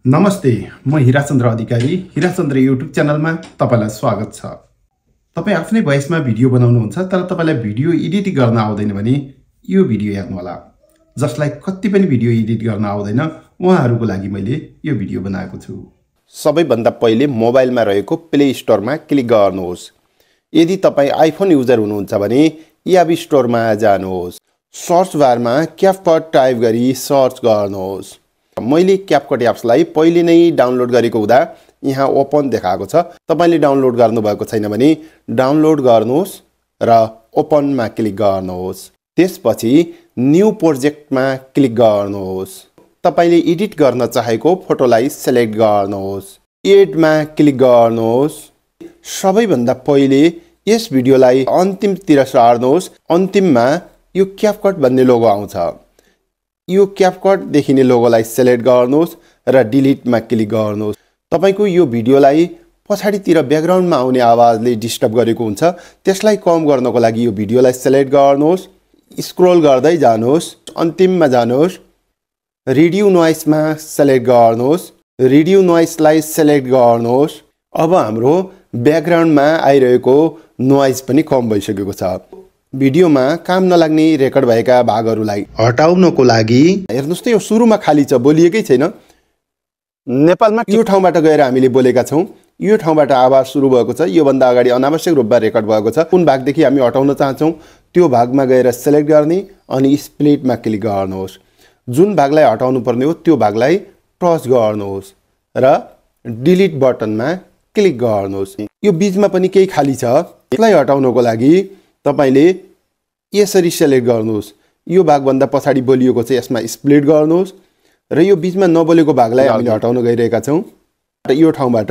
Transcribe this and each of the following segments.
नमस्ते, म हिराचन्द्र अधिकारी हिराचन्द्र युट्युब च्यानलमा तपाईलाई स्वागत छ। तपाई आफ्नै भोइसमा भिडियो बनाउनुहुन्छ तर तपाईलाई भिडियो एडिट गर्न आउँदैन भने यो भिडियो हेर्नु होला। जसलाई कति पनि भिडियो एडिट गर्न आउँदैन उहाँहरूको लागि मैले यो भिडियो बनाएको छु। सबैभन्दा पहिले मोबाइलमा रहेको प्ले स्टोरमा क्लिक गर्नुहोस्। यदि तपाई आइफोन युजर हुनुहुन्छ भने एप स्टोरमा जानुहोस्। सर्च बारमा क्यापकट टाइप गरी सर्च गर्नुहोस्। मैले क्यापकट एप्सलाई पहिले नै डाउनलोड गरेको हुँदा यहाँ ओपन देखाएको छ। तपाईले डाउनलोड गर्नुभएको छैन भने डाउनलोड गर्नुहोस् र ओपनमा क्लिक गर्नुहोस्। त्यसपछि न्यू प्रोजेक्टमा क्लिक गर्नुहोस्। तपाईले एडिट गर्न चाहेको फोटोलाई सिलेक्ट गर्नुहोस्। एडमा क्लिक गर्नुहोस्। सबैभन्दा पहिले यस भिडियोलाई अन्तिमतिर सार्नुहोस्। अन्तिममा यो क्यापकट भन्ने लोगो आउँछ। यो क्यापकट देखिने लोगोलाई सिलेक्ट गर्नुहोस् र डिलिटमा क्लिक गर्नुहोस्। तपाईको यो भिडियोलाई पछाडीतिर ब्याकग्राउन्डमा आउने आवाजले डिस्टर्ब गरेको हुन्छ। त्यसलाई कम गर्नको लागि यो भिडियोलाई सिलेक्ट गर्नुहोस्। स्क्रोल गर्दै जानुहोस्। अन्तिममा जानुहोस्। रिड्यु नोइसमा सिलेक्ट गर्नुहोस्। रिड्यु नोइसलाई सिलेक्ट गर्नुहोस्। अब हाम्रो ब्याकग्राउन्डमा आइरहेको नोइज पनि कम भइसकेको छ। भिडियोमा काम नलाग्ने रेकर्ड भएका भागहरूलाई हटाउनको लागि हेर्नुस् त यो सुरुमा खाली छ, बोलिएकै छैन। नेपालमा यो ठाउँबाट गएर हामीले बोलेका छौं। यो ठाउँबाट आवाज सुरु भएको छ। यो भन्दा अगाडि अनावश्यक रूपमा रेकर्ड भएको छ। कुन भागदेखि हामी हटाउन चाहन्छौं त्यो भागमा गएर सिलेक्ट गर्ने अनि स्प्लिटमा क्लिक गर्नुहोस्। जुन भागलाई हटाउनु पर्ने हो त्यो भागलाई टच गर्नुहोस् र डिलिट बटनमा क्लिक गर्नुहोस्। यो बीचमा पनि केही खाली छ। यसलाई हटाउनको लागि तपाईले यसरी सिलेक्ट गर्नुहोस्। यो भागभन्दा पछाडि बोलिएको छ, यसमा स्प्लिट गर्नुहोस् र यो बीचमा नबोलेको भागलाई हामीले हटाउन गइरहेका छौं। यो ठाउँबाट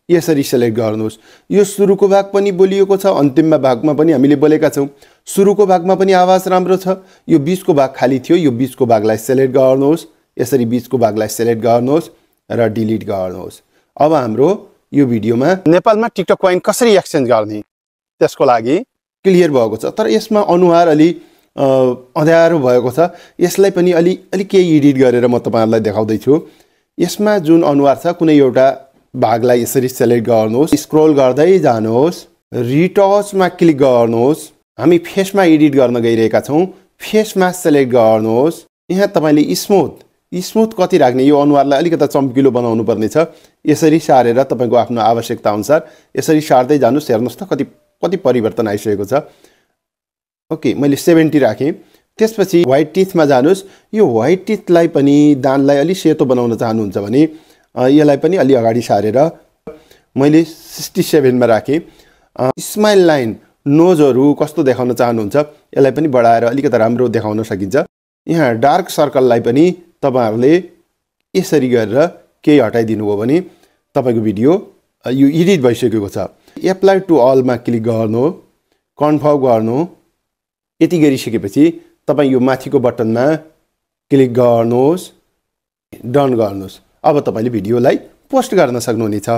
यसरी सिलेक्ट गर्नुहोस्। यो सुरुको भाग पनि बोलिएको छ, अन्तिममा भागमा पनि हामीले बोलेका छौं। सुरुको भागमा पनि आवाज राम्रो छ। यो बीचको भाग खाली थियो। यो बीचको भागलाई सिलेक्ट गर्नुहोस्। यसरी बीचको भागलाई सिलेक्ट गर्नुहोस् र डिलिट गर्नुहोस्। अब हाम्रो यो भिडियोमा नेपालमा टिकटक कोइन कसरी एक्सचेन्ज गर्ने त्यसको लागि क्लियर भएको छ। तर यसमा अनुहार अलि अँध्यारो भएको छ। यसलाई पनि अलि केही एडिट गरेर म तपाईहरुलाई देखाउँदै छु। यसमा जुन अनुहार छ कुनै एउटा भागलाई यसरी सिलेक्ट गर्नुहोस्। स्क्रोल गर्दै जानुहोस्। रिटचमा क्लिक गर्नुहोस्। हामी फेसमा एडिट गर्न गइरहेका छौं। फेसमा सिलेक्ट गर्नुहोस्। यहाँ तपाईले स्मुथ कति राख्ने, यो अनुहारलाई अलिकति चम्किलो बनाउनु पर्ने छ। यसरी सारेर तपाईको आफ्नो आवश्यकता अनुसार यसरी सार्दै जानुस्। हेर्नुस् त कति परिवर्तन आइसकेको छ। ओके, मैले 70 राखे। त्यसपछि व्हाइट टिथमा जानुस्। यो व्हाइट टिथलाई पनि दानलाई अलि सेतो बनाउन चाहनुहुन्छ भने यसलाई पनि अलि अगाडि सारेर मैले 67 मा राखे। स्माइल लाइन नोजहरु कस्तो देखाउन चाहनुहुन्छ यसलाई पनि बढाएर अलिकति राम्रो देखाउन सकिन्छ। यहाँ डार्क सर्कललाई पनि तपाईहरुले यसरी गरेर केही हटाइदिनु भयो भने तपाईको भिडियो यो एडिट भइसकेको छ। एप्लाई टु अल मा क्लिक गर्नु, कन्फर्म गर्नु। यति गरिसकेपछि तपाई यो माथिको बटनमा क्लिक गर्नुहोस्, डन गर्नुहोस्। अब तपाईले भिडियोलाई पोस्ट गर्न सक्नुहुनेछ।